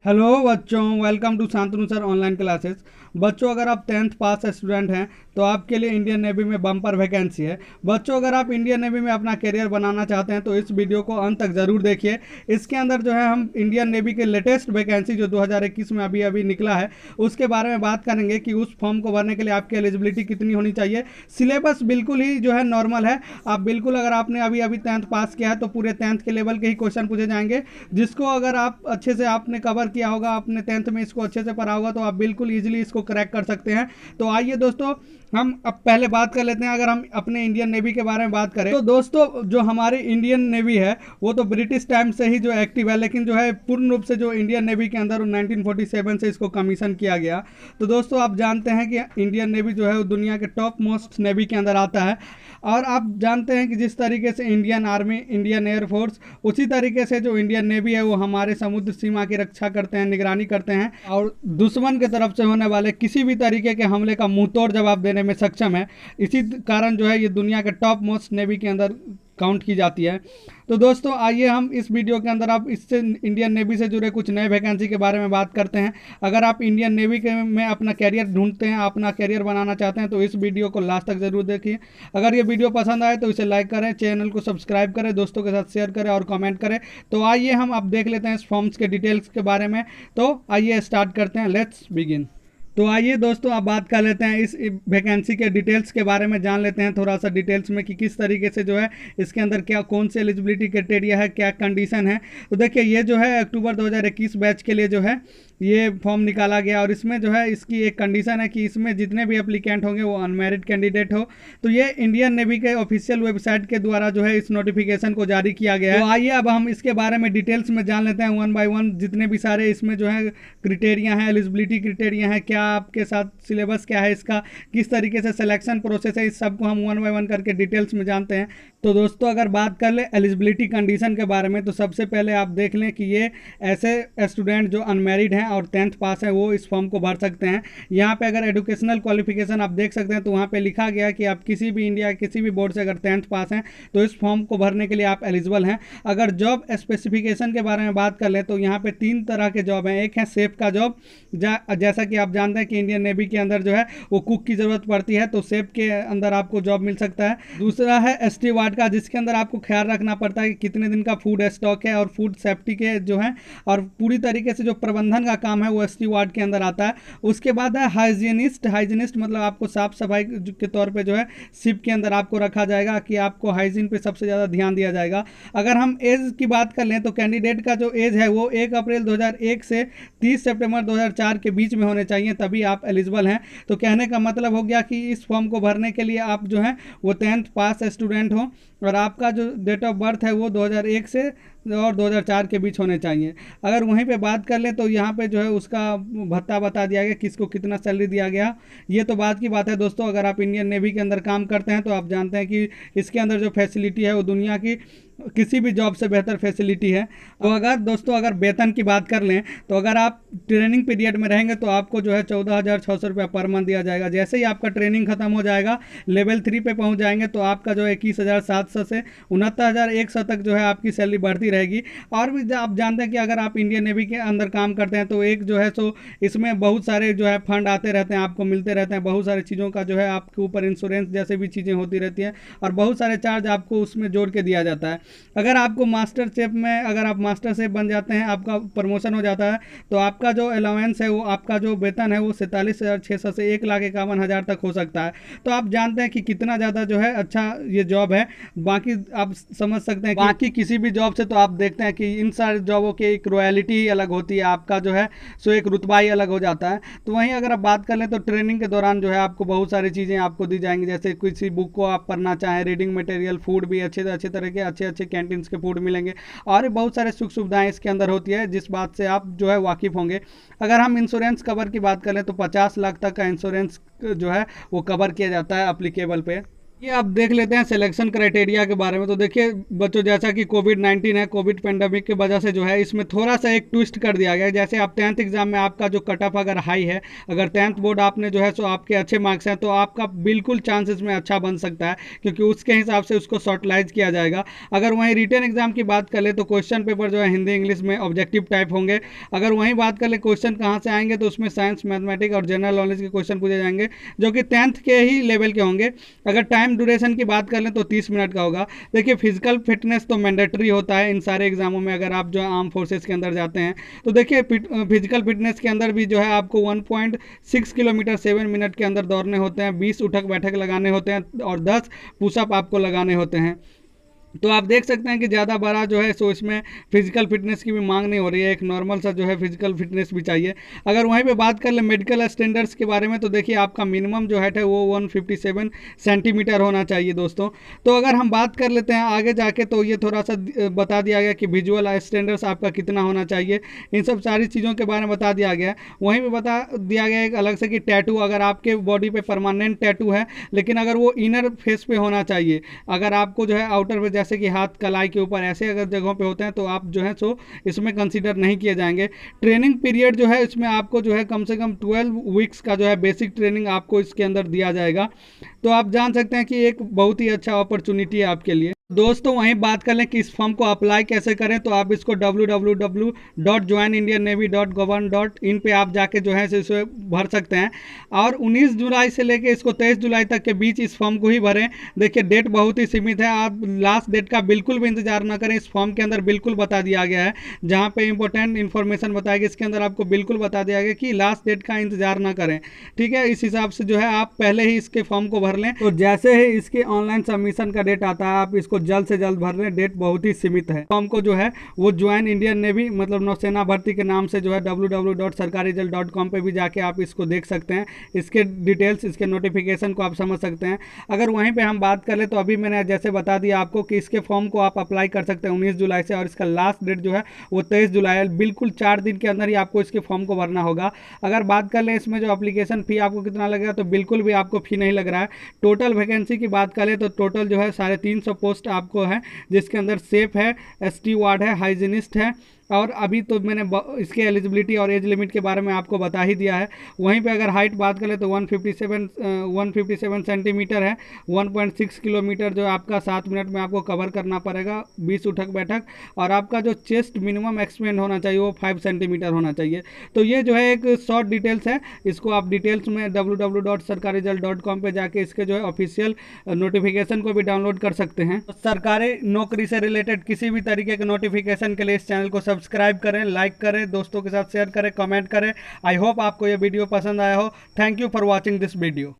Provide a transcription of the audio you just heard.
Hello बच्चों, welcome to Shantanu sir online classes. बच्चों, अगर आप 10th पास स्टूडेंट हैं तो आपके लिए इंडियन नेवी में बम्पर वैकेंसी है। बच्चों, अगर आप इंडियन नेवी में अपना करियर बनाना चाहते हैं तो इस वीडियो को अंत तक ज़रूर देखिए। इसके अंदर जो है हम इंडियन नेवी के लेटेस्ट वैकेंसी जो 2021 में अभी अभी निकला है उसके बारे में बात करेंगे कि उस फॉर्म को भरने के लिए आपकी एलिजिबिलिटी कितनी होनी चाहिए। सिलेबस बिल्कुल ही जो है नॉर्मल है। आप बिल्कुल, अगर आपने अभी अभी 10th पास किया है तो पूरे 10th के लेवल के ही क्वेश्चन पूछे जाएंगे, जिसको अगर आप अच्छे से आपने कवर किया होगा, आपने 10th में इसको अच्छे से पढ़ा होगा तो आप बिल्कुल इजीली इसको क्रैक कर सकते हैं। तो आइए दोस्तों, हम अब पहले बात कर लेते हैं। अगर हम अपने इंडियन नेवी के बारे में बात करें तो दोस्तों, जो हमारी इंडियन नेवी है वो तो ब्रिटिश टाइम से ही जो एक्टिव है, लेकिन जो है पूर्ण रूप से जो इंडियन नेवी के अंदर 1947 से इसको कमीशन किया गया। तो दोस्तों, आप जानते हैं कि इंडियन नेवी जो है वो दुनिया के टॉप मोस्ट नेवी के अंदर आता है। और आप जानते हैं कि जिस तरीके से इंडियन आर्मी, इंडियन एयरफोर्स, उसी तरीके से जो इंडियन नेवी है वो हमारे समुद्र सीमा की रक्षा करते हैं, निगरानी करते हैं और दुश्मन की तरफ से होने वाले किसी भी तरीके के हमले का मुंहतोड़ जवाब देने में सक्षम है। इसी कारण जो है ये दुनिया के टॉप मोस्ट नेवी के अंदर काउंट की जाती है। तो दोस्तों, आइए हम इस वीडियो के अंदर आप इससे इंडियन नेवी से जुड़े कुछ नए वैकेंसी के बारे में बात करते हैं। अगर आप इंडियन नेवी के में अपना कैरियर ढूंढते हैं, अपना कैरियर बनाना चाहते हैं तो इस वीडियो को लास्ट तक ज़रूर देखिए। अगर ये वीडियो पसंद आए तो इसे लाइक करें, चैनल को सब्सक्राइब करें, दोस्तों के साथ शेयर करें और कमेंट करें। तो आइए हम अब देख लेते हैं इस फॉर्म्स के डिटेल्स के बारे में। तो आइए स्टार्ट करते हैं, लेट्स बिगिन। तो आइए दोस्तों, अब बात कर लेते हैं इस वैकेंसी के डिटेल्स के बारे में, जान लेते हैं थोड़ा सा डिटेल्स में कि किस तरीके से जो है इसके अंदर क्या कौन से एलिजिबिलिटी क्राइटेरिया है, क्या कंडीशन है। तो देखिए, ये जो है अक्टूबर 2021 बैच के लिए जो है ये फॉर्म निकाला गया और इसमें जो है इसकी एक कंडीशन है कि इसमें जितने भी एप्लीकेंट होंगे वो अनमैरिड कैंडिडेट हो। तो ये इंडियन नेवी के ऑफिशियल वेबसाइट के द्वारा जो है इस नोटिफिकेशन को जारी किया गया है। तो आइए अब हम इसके बारे में डिटेल्स में जान लेते हैं वन बाय वन, जितने भी सारे इसमें जो है क्रिटेरिया हैं, एलिजिबिलिटी क्रिटेरिया हैं, क्या आपके साथ सिलेबस क्या है इसका, किस तरीके से सिलेक्शन प्रोसेस है, इस सब को हम वन बाय वन करके डिटेल्स में जानते हैं। तो दोस्तों, अगर बात कर ले एलिजिबिलिटी कंडीशन के बारे में तो सबसे पहले आप देख लें कि ये ऐसे स्टूडेंट जो अनमैरिड हैं और 10th पास है वो इस फॉर्म को भर सकते हैं। यहाँ पे अगर एजुकेशनल क्वालिफिकेशन आप देख सकते हैं तो वहाँ पे लिखा गया कि आप किसी भी इंडिया किसी भी बोर्ड से अगर 10th पास हैं तो इस फॉर्म को भरने के लिए आप एलिजिबल हैं। अगर जॉब स्पेसिफिकेशन के बारे में बात कर लें तो यहाँ पे 3 तरह के जॉब हैं। एक है सेफ का जॉब, जैसा कि आप जानते हैं कि इंडियन नेवी के अंदर जो है वो कुक की ज़रूरत पड़ती है, तो सेफ के अंदर आपको जॉब मिल सकता है। दूसरा है एसटी वार्ड का, जिसके अंदर आपको ख्याल रखना पड़ता है कि कितने दिन का फूड स्टॉक है और फूड सेफ्टी के जो है और पूरी तरीके से जो प्रबंधन का काम है वो एसटी वार्ड के अंदर आता है। उसके बाद है हाइजीनिस्ट। हाइजीनिस्ट मतलब आपको साफ सफाई के तौर पे जो है शिप के अंदर आपको रखा जाएगा कि आपको हाइजीन पे सबसे ज़्यादा ध्यान दिया जाएगा। अगर हम एज की बात कर लें तो कैंडिडेट का जो एज है वो 1 अप्रैल 2001 से 30 सितंबर 2004 के बीच में होने चाहिए, तभी आप एलिजिबल हैं। तो कहने का मतलब हो गया कि इस फॉर्म को भरने के लिए आप जो है वो 10th पास स्टूडेंट हो और आपका जो डेट ऑफ बर्थ है वो 2001 से और 2004 के बीच होने चाहिए। अगर वहीं पे बात कर लें तो यहाँ पे जो है उसका भत्ता बता दिया गया, किसको कितना सैलरी दिया गया। ये तो बात की बात है दोस्तों। अगर आप इंडियन नेवी के अंदर काम करते हैं तो आप जानते हैं कि इसके अंदर जो फैसिलिटी है वो दुनिया की किसी भी जॉब से बेहतर फैसिलिटी है। तो अगर दोस्तों अगर वेतन की बात कर लें तो अगर आप ट्रेनिंग पीरियड में रहेंगे तो आपको जो है 14,600 रुपया पर मंथ दिया जाएगा। जैसे ही आपका ट्रेनिंग खत्म हो जाएगा, लेवल 3 पे पहुंच जाएंगे तो आपका जो है 21,700 से 69,100 तक जो है आपकी सैलरी बढ़ती रहेगी। और भी आप जानते हैं कि अगर आप इंडियन नेवी के अंदर काम करते हैं तो एक जो है सो इसमें बहुत सारे जो है फंड आते रहते हैं, आपको मिलते रहते हैं। बहुत सारी चीज़ों का जो है आपके ऊपर इंश्योरेंस जैसे भी चीज़ें होती रहती हैं और बहुत सारे चार्ज आपको उसमें जोड़ के दिया जाता है। अगर आपको मास्टर शेफ में अगर आप मास्टर शेफ बन जाते हैं, आपका प्रमोशन हो जाता है तो आपका जो अलाउंस है वो आपका जो वेतन है वो 47,600 से 1,51,000 तक हो सकता है। तो आप जानते हैं कि कितना ज़्यादा जो है अच्छा ये जॉब है। बाकी आप समझ सकते हैं कि बाकी किसी भी जॉब से तो आप देखते हैं कि इन सारे जॉबों की एक रॉयल्टी ही अलग होती है, आपका जो है सो एक रुतबा ही अलग हो जाता है। तो वहीं अगर आप बात कर लें तो ट्रेनिंग के दौरान जो है आपको बहुत सारी चीज़ें आपको दी जाएंगी, जैसे किसी बुक को आप पढ़ना चाहें, रीडिंग मटेरियल, फूड भी अच्छे तरह के अच्छे कैंटीन के फूड मिलेंगे और भी बहुत सारे सुख सुविधाएं इसके अंदर होती है, जिस बात से आप जो है वाकिफ होंगे। अगर हम इंश्योरेंस कवर की बात करें तो 50 लाख तक का इंश्योरेंस जो है वो कवर किया जाता है अप्लीकेबल पे। ये आप देख लेते हैं सिलेक्शन क्राइटेरिया के बारे में। तो देखिए बच्चों, जैसा कि कोविड-19 है, कोविड पेंडेमिक की वजह से जो है इसमें थोड़ा सा एक ट्विस्ट कर दिया गया है। जैसे आप 10th एग्जाम में आपका जो कट ऑफ अगर हाई है, अगर 10th बोर्ड आपने जो है सो आपके अच्छे मार्क्स हैं, तो आपका बिल्कुल चांसेस में अच्छा बन सकता है, क्योंकि उसके हिसाब से उसको शॉर्टलाइज किया जाएगा। अगर वहीं रिटन एग्जाम की बात कर ले तो क्वेश्चन पेपर जो है हिंदी इंग्लिश में ऑब्जेक्टिव टाइप होंगे। अगर वहीं बात कर ले क्वेश्चन कहाँ से आएंगे, तो उसमें साइंस, मैथमेटिक्स और जनरल नॉलेज के क्वेश्चन पूछे जाएंगे, जो कि 10th के ही लेवल के होंगे। अगर टाइम ड्यूरेशन की बात कर लें तो 30 मिनट का होगा। देखिए फिजिकल फिटनेस तो मैंडेटरी होता है इन सारे एग्जामों में, अगर आप जो है आर्म फोर्सेस के अंदर जाते हैं। तो देखिए फिजिकल फिटनेस के अंदर भी जो है आपको 1.6 किलोमीटर 7 मिनट के अंदर दौड़ने होते हैं, 20 उठक बैठक लगाने होते हैं और 10 पुशअप आपको लगाने होते हैं। तो आप देख सकते हैं कि ज़्यादा बड़ा जो है सो इसमें फिजिकल फिटनेस की भी मांग नहीं हो रही है, एक नॉर्मल सा जो है फिजिकल फिटनेस भी चाहिए। अगर वहीं पे बात कर ले मेडिकल स्टैंडर्ड्स के बारे में, तो देखिए आपका मिनिमम जो हाइट है वो 157 सेंटीमीटर होना चाहिए दोस्तों। तो अगर हम बात कर लेते हैं आगे जाके, तो ये थोड़ा सा बता दिया गया कि विजुअल स्टैंडर्ड्स आपका कितना होना चाहिए, इन सब सारी चीज़ों के बारे में बता दिया गया है। वहीं पर बता दिया गया एक अलग से कि टैटू, अगर आपके बॉडी पर परमानेंट टैटू है, लेकिन अगर वो इनर फेस पे होना चाहिए। अगर आपको जो है आउटर पे जैसे कि हाथ कलाई के ऊपर ऐसे अगर जगहों पे होते हैं, तो आप जो है सो इसमें कंसीडर नहीं किए जाएंगे। ट्रेनिंग पीरियड जो है इसमें आपको जो है कम से कम 12 वीक्स का जो है बेसिक ट्रेनिंग आपको इसके अंदर दिया जाएगा। तो आप जान सकते हैं कि एक बहुत ही अच्छा अपॉर्चुनिटी है आपके लिए। दोस्तों वहीं बात कर लें कि इस फॉर्म को अप्लाई कैसे करें, तो आप इसको www.joinindiannavy.gov.in पे आप जाके जो है इसे भर सकते हैं। और 19 जुलाई से लेके इसको 23 जुलाई तक के बीच इस फॉर्म को ही भरें। देखिए डेट बहुत ही सीमित है, आप लास्ट डेट का बिल्कुल भी इंतजार ना करें। इस फॉर्म के अंदर बिल्कुल बता दिया गया है, जहाँ पे इंपॉर्टेंट इन्फॉर्मेशन बताएगी इसके अंदर आपको बिल्कुल बता दिया गया कि लास्ट डेट का इंतजार ना करें। ठीक है, इस हिसाब से जो है आप पहले ही इसके फॉर्म को भर लें। तो जैसे ही इसके ऑनलाइन सबमिशन का डेट आता है, आप इसको जल्द से जल्द भर लें, डेट बहुत ही सीमित है। फॉर्म को जो है वो ज्वाइन इंडियन नेवी मतलब नौसेना भर्ती के नाम से जो है www.sarkarijal.com पे भी जाके आप इसको देख सकते हैं। इसके डिटेल्स, इसके नोटिफिकेशन को आप समझ सकते हैं। अगर वहीं पे हम बात करें तो अभी मैंने जैसे बता दिया आपको कि इसके फॉर्म को आप अप्लाई कर सकते हैं 19 जुलाई से, और इसका लास्ट डेट जो है वो 23 जुलाई है। बिल्कुल 4 दिन के अंदर ही आपको इसके फॉर्म को भरना होगा। अगर बात कर लें इसमें जो एप्लीकेशन फ़ी आपको कितना लगेगा, तो बिल्कुल भी आपको फ़ी नहीं लग रहा है। टोटल वैकेंसी की बात करें तो टोटल जो है 350 पोस्ट आपको है, जिसके अंदर सेफ है, एसटी वार्ड है, हाइजीनिस्ट है, और अभी तो मैंने इसके एलिजिबिलिटी और एज लिमिट के बारे में आपको बता ही दिया है। वहीं पे अगर हाइट बात करें तो 157 सेंटीमीटर है, 1.6 किलोमीटर जो आपका 7 मिनट में आपको कवर करना पड़ेगा, 20 उठक बैठक, और आपका जो चेस्ट मिनिमम एक्सपेंड होना चाहिए वो 5 सेंटीमीटर होना चाहिए। तो ये जो है एक शॉर्ट डिटेल्स है, इसको आप डिटेल्स में www.sarkarijal.com पे जाके इसके जो है ऑफिशियल नोटिफिकेशन को भी डाउनलोड कर सकते हैं। तो सरकारी नौकरी से रिलेटेड किसी भी तरीके के नोटिफिकेशन के लिए इस चैनल को सब्सक्राइब करें, लाइक करें, दोस्तों के साथ शेयर करें, कमेंट करें। आई होप आपको ये वीडियो पसंद आया हो। Thank you for watching this video.